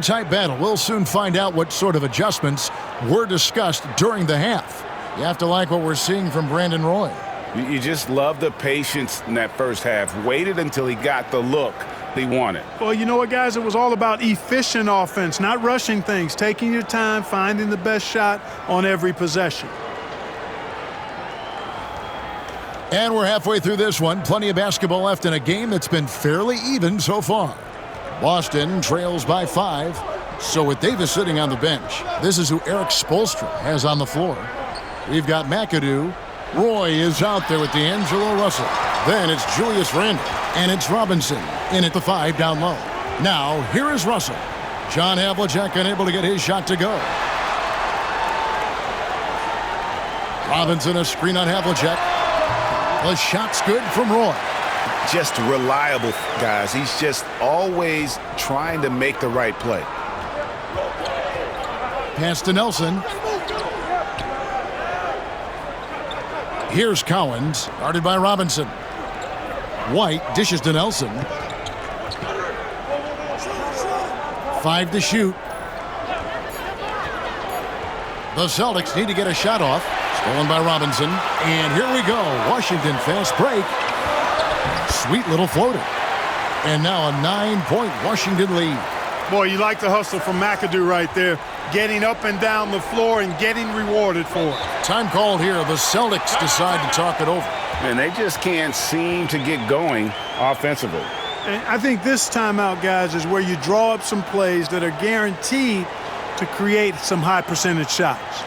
tight battle. We'll soon find out what sort of adjustments were discussed during the half. You have to like what we're seeing from Brandon Roy. You just love the patience in that first half. Waited until he got the look he wanted. Well, you know what, guys? It was all about efficient offense, not rushing things, taking your time, finding the best shot on every possession. And we're halfway through this one. Plenty of basketball left in a game that's been fairly even so far. Boston trails by 5. So with Davis sitting on the bench, this is who Eric Spoelstra has on the floor. We've got McAdoo. Roy is out there with D'Angelo Russell. Then it's Julius Randle. And it's Robinson in at the 5 down low. Now, here is Russell. John Havlicek unable to get his shot to go. Robinson a screen on Havlicek. The shot's good from Roy. Just reliable, guys. He's just always trying to make the right play. Pass to Nelson. Here's Cowens, guarded by Robinson. White dishes to Nelson. 5 to shoot. The Celtics need to get a shot off. Stolen by Robinson. And here we go. Washington fast break. Sweet little floater. And now a 9-point Washington lead. Boy, you like the hustle from McAdoo right there. Getting up and down the floor and getting rewarded for it. Time called here. The Celtics decide to talk it over. And they just can't seem to get going offensively. And I think this timeout, guys, is where you draw up some plays that are guaranteed to create some high percentage shots.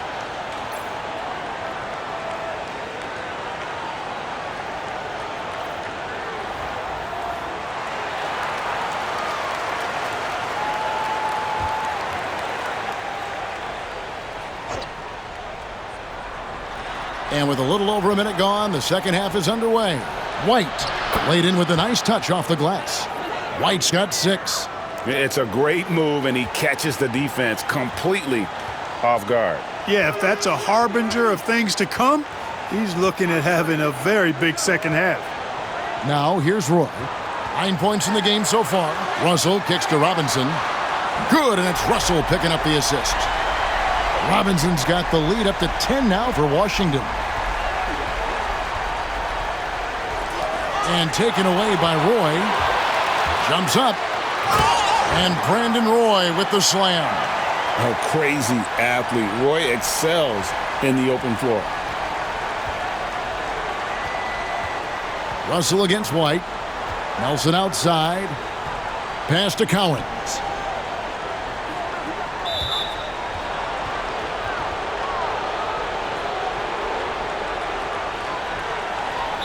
And with a little over a minute gone, the second half is underway. White laid in with a nice touch off the glass. White's got 6. It's a great move, and he catches the defense completely off guard. Yeah, if that's a harbinger of things to come, he's looking at having a very big second half. Now here's Roy. 9 points in the game so far. Russell kicks to Robinson. Good, and it's Russell picking up the assist. Robinson's got the lead up to 10 now for Washington. And taken away by Roy. Jumps up. And Brandon Roy with the slam. A crazy athlete. Roy excels in the open floor. Russell against White. Nelson outside. Pass to Cowens.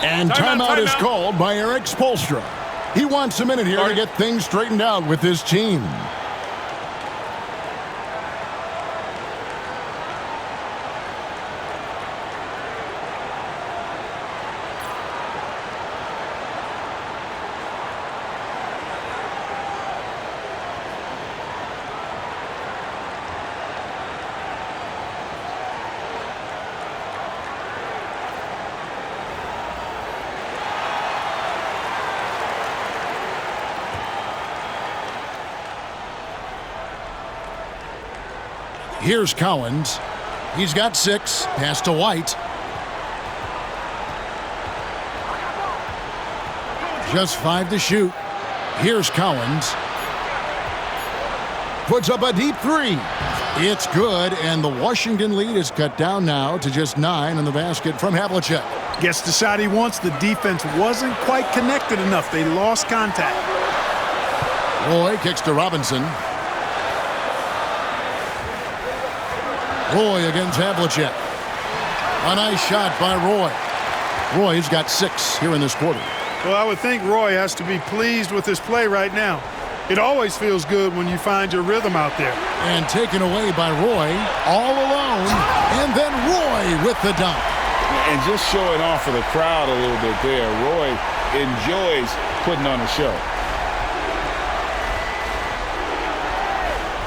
And timeout is called by Eric Spoelstra. He wants a minute here to get things straightened out with his team. Here's Cowens. He's got 6. Pass to White. Just 5 to shoot. Here's Cowens. Puts up a deep 3. It's good, and the Washington lead is cut down now to just 9 in the basket from Havlicek. Gets the shot he wants. The defense wasn't quite connected enough. They lost contact. Roy kicks to Robinson. Roy against Havlicek. A nice shot by Roy. Roy's got 6 here in this quarter. Well, I would think Roy has to be pleased with his play right now. It always feels good when you find your rhythm out there. And taken away by Roy, all alone. And then Roy with the dunk. And just showing off for the crowd a little bit there. Roy enjoys putting on a show.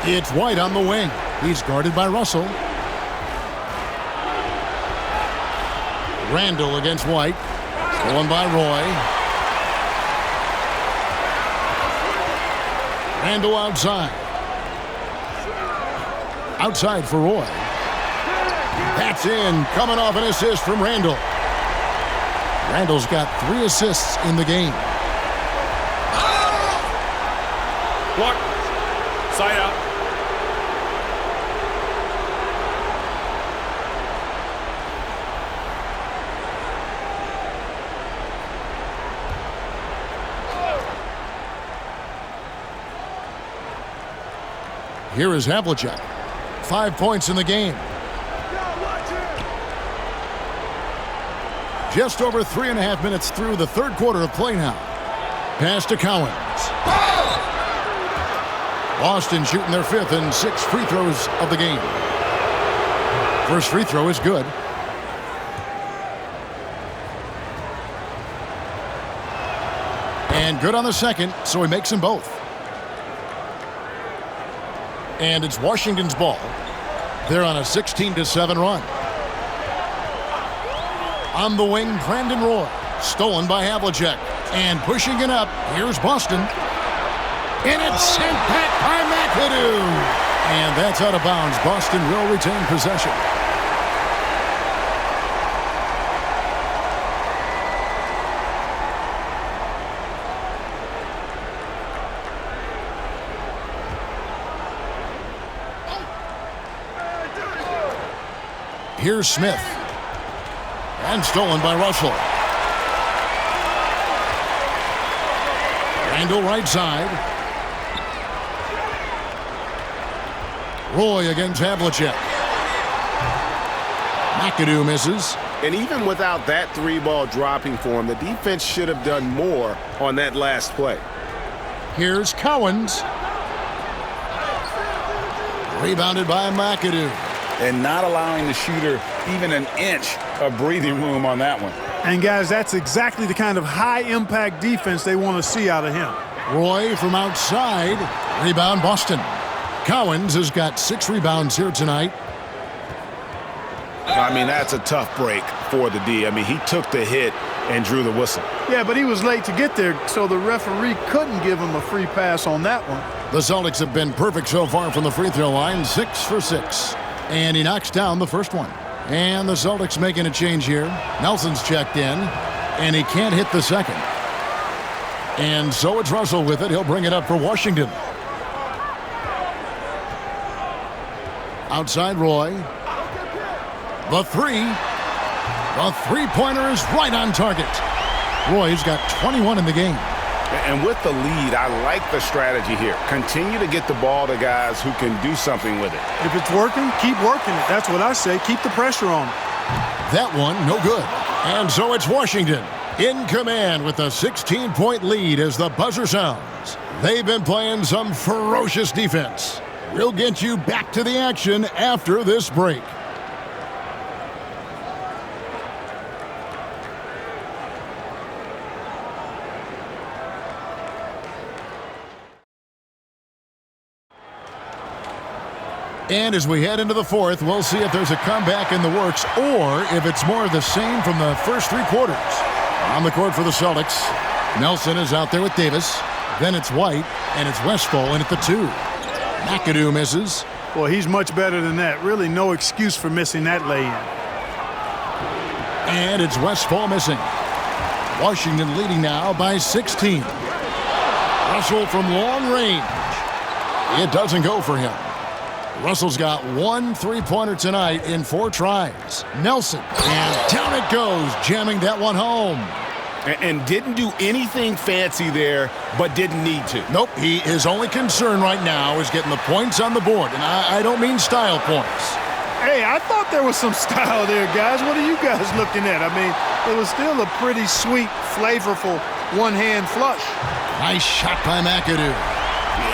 It's White on the wing. He's guarded by Russell. Randle against White. Stolen by Roy. Randle outside. Outside for Roy. That's in, coming off an assist from Randall. Randall's got 3 assists in the game. Block. Side out. Here is Havlicek. 5 points in the game. Just over 3.5 minutes through the third quarter of play now. Pass to Cowens. Boston shooting their 5th and 6th free throws of the game. First free throw is good. And good on the second, so he makes them both. And it's Washington's ball. They're on a 16-7 run. On the wing, Brandon Roy. Stolen by Havlicek. And pushing it up, here's Boston. And it's sent back by McAdoo. And that's out of bounds. Boston will retain possession. Here's Smith. And stolen by Russell. Randall right side. Roy against Havlicek. McAdoo misses. And even without that 3-ball dropping for him, the defense should have done more on that last play. Here's Cowens. Rebounded by McAdoo. And not allowing the shooter even an inch of breathing room on that one. And, guys, that's exactly the kind of high-impact defense they want to see out of him. Roy from outside. Rebound Boston. Cowens has got 6 rebounds here tonight. I mean, that's a tough break for the D. I mean, he took the hit and drew the whistle. Yeah, but he was late to get there, so the referee couldn't give him a free pass on that one. The Celtics have been perfect so far from the free throw line, 6 for 6. And he knocks down the first one. And the Celtics making a change here. Nelson's checked in, and he can't hit the second. And so it's Russell with it. He'll bring it up for Washington. Outside Roy. The three-pointer is right on target. Roy's got 21 in the game. And with the lead, I like the strategy here. Continue to get the ball to guys who can do something with it. If it's working, keep working it. That's what I say. Keep the pressure on. That one, no good. And so it's Washington in command with a 16-point lead as the buzzer sounds. They've been playing some ferocious defense. We'll get you back to the action after this break. And as we head into the fourth, we'll see if there's a comeback in the works or if it's more of the same from the first 3 quarters. On the court for the Celtics, Nelson is out there with Davis. Then it's White, and it's Westphal in at the 2. McAdoo misses. Well, he's much better than that. Really no excuse for missing that lay-in. And it's Westphal missing. Washington leading now by 16. Russell from long range. It doesn't go for him. Russell's got 1 3-pointer tonight in 4 tries. Nelson, and down it goes, jamming that one home. And didn't do anything fancy there, but didn't need to. Nope, his only concern right now is getting the points on the board, and I don't mean style points. Hey, I thought there was some style there, guys. What are you guys looking at? I mean, it was still a pretty sweet, flavorful one-hand flush. Nice shot by McAdoo.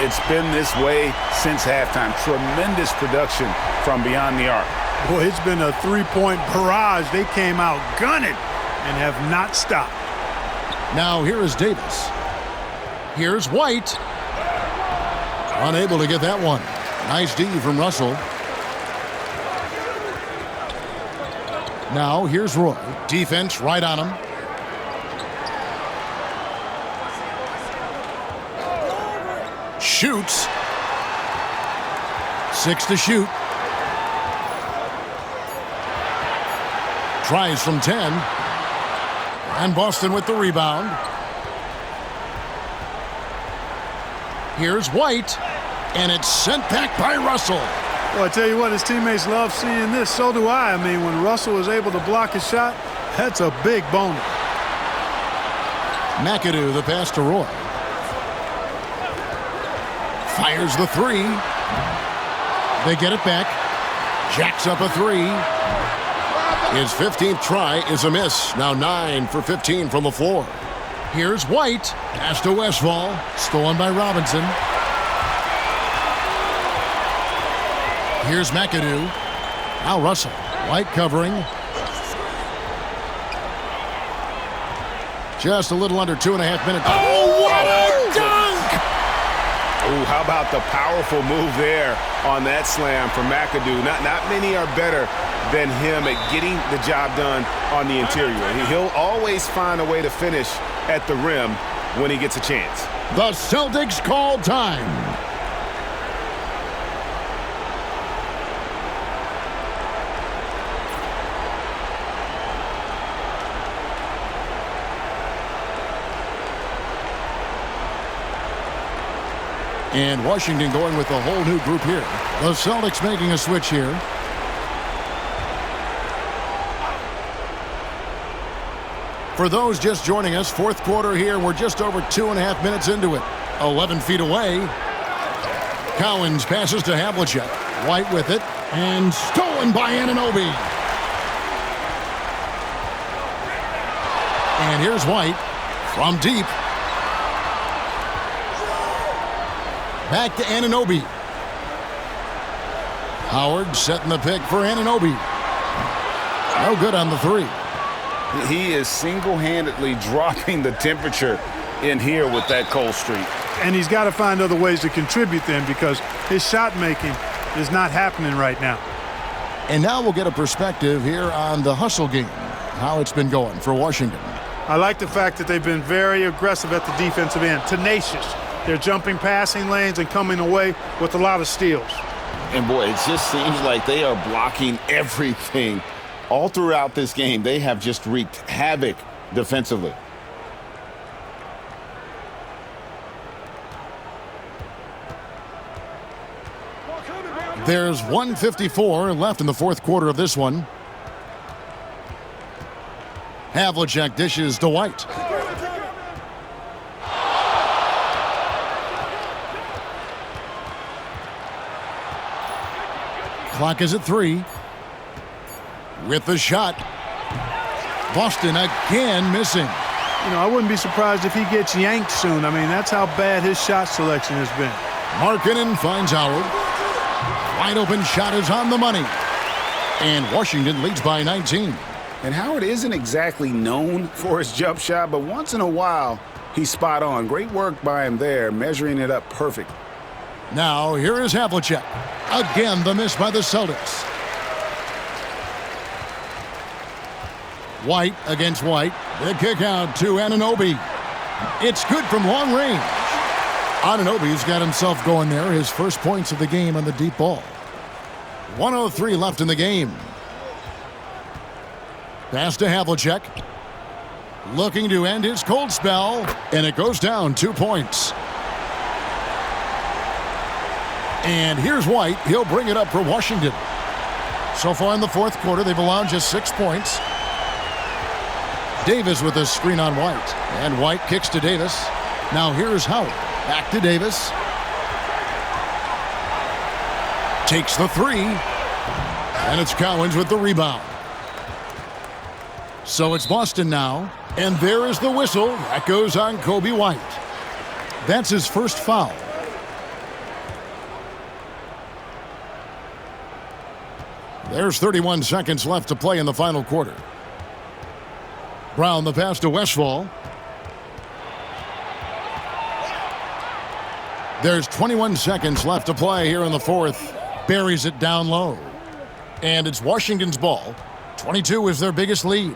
It's been this way since halftime. Tremendous production from beyond the arc. Boy, it's been a 3-point barrage. They came out gunning and have not stopped. Now here is Davis. Here's White. Unable to get that one. Nice D from Russell. Now here's Roy. Defense right on him. Shoots. 6 to shoot. Tries from 10. And Boston with the rebound. Here's White. And it's sent back by Russell. Well, I tell you what, his teammates love seeing this. So do I. I mean, when Russell is able to block a shot, that's a big bonus. McAdoo, the pass to Roy. Fires the three. They get it back. Jacks up a three. His 15th try is a miss. Now 9 for 15 from the floor. Here's White. Pass to Westphal. Stolen by Robinson. Here's McAdoo. Now Russell. White covering. Just a little under 2.5 minutes. Oh, what a dunk! Oh, how about the powerful move there on that slam from McAdoo? Not many are better than him at getting the job done on the interior. He'll always find a way to finish at the rim when he gets a chance. The Celtics call time. And Washington going with a whole new group here. The Celtics making a switch here. For those just joining us, fourth quarter here. We're just over 2.5 minutes into it. 11 feet away. Cowens passes to Havlicek. White with it. And stolen by Anunoby. And here's White from deep. Back to Anunoby. Howard setting the pick for Anunoby. No good on the three. He is single-handedly dropping the temperature in here with that cold streak. And he's got to find other ways to contribute then, because his shot making is not happening right now. And now we'll get a perspective here on the hustle game, how it's been going for Washington. I like the fact that they've been very aggressive at the defensive end, tenacious. They're jumping passing lanes and coming away with a lot of steals. And boy, it just seems like they are blocking everything. All throughout this game, they have just wreaked havoc defensively. There's 1:54 left in the fourth quarter of this one. Havlicek dishes to White. Clock is at 3. With the shot. Boston again missing. You know, I wouldn't be surprised if he gets yanked soon. I mean, that's how bad his shot selection has been. Markkanen finds Howard. Wide open shot is on the money. And Washington leads by 19. And Howard isn't exactly known for his jump shot, but once in a while, he's spot on. Great work by him there, measuring it up perfect. Now, here is Havlicek. Again, the miss by the Celtics. White against White. The kick out to Anunoby. It's good from long range. Anunoby's got himself going there. His first points of the game on the deep ball. 1:03 left in the game. Pass to Havlicek. Looking to end his cold spell. And it goes down 2 points. And here's White. He'll bring it up for Washington. So far in the fourth quarter, they've allowed just 6 points. Davis with a screen on White. And White kicks to Davis. Now here's Howard. Back to Davis. Takes the three. And it's Cowens with the rebound. So it's Boston now. And there is the whistle. That goes on Coby White. That's his first foul. There's 31 seconds left to play in the final quarter. Brown the pass to Westphal. There's 21 seconds left to play here in the fourth. Buries it down low. And it's Washington's ball. 22 is their biggest lead.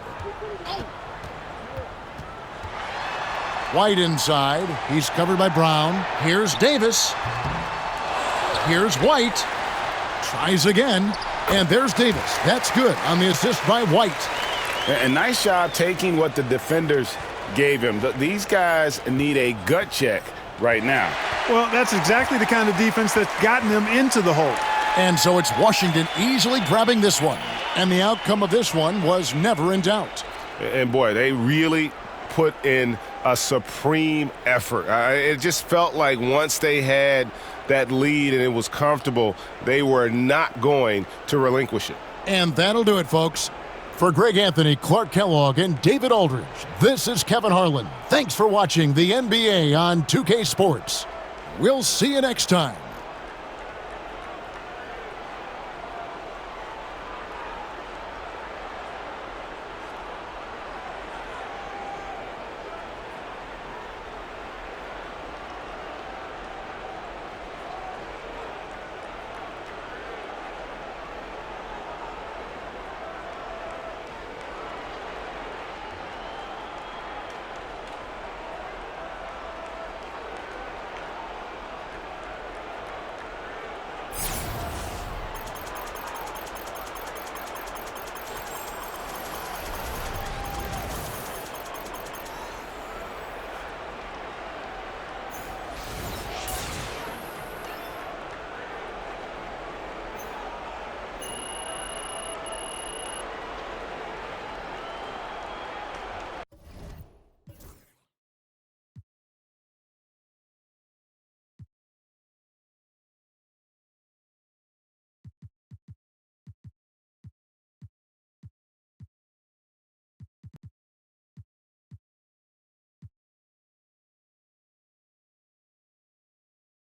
White inside. He's covered by Brown. Here's Davis. Here's White. Tries again. And there's Davis. That's good on the assist by White. And nice job taking what the defenders gave him. These guys need a gut check right now. Well, that's exactly the kind of defense that's gotten them into the hole. And so it's Washington easily grabbing this one. And the outcome of this one was never in doubt. And boy, they really put in a supreme effort. It just felt like once they had that lead and it was comfortable, they were not going to relinquish it. And that'll do it, folks. For Greg Anthony, Clark Kellogg, and David Aldridge, this is Kevin Harlan. Thanks for watching the NBA on 2K Sports. We'll see you next time.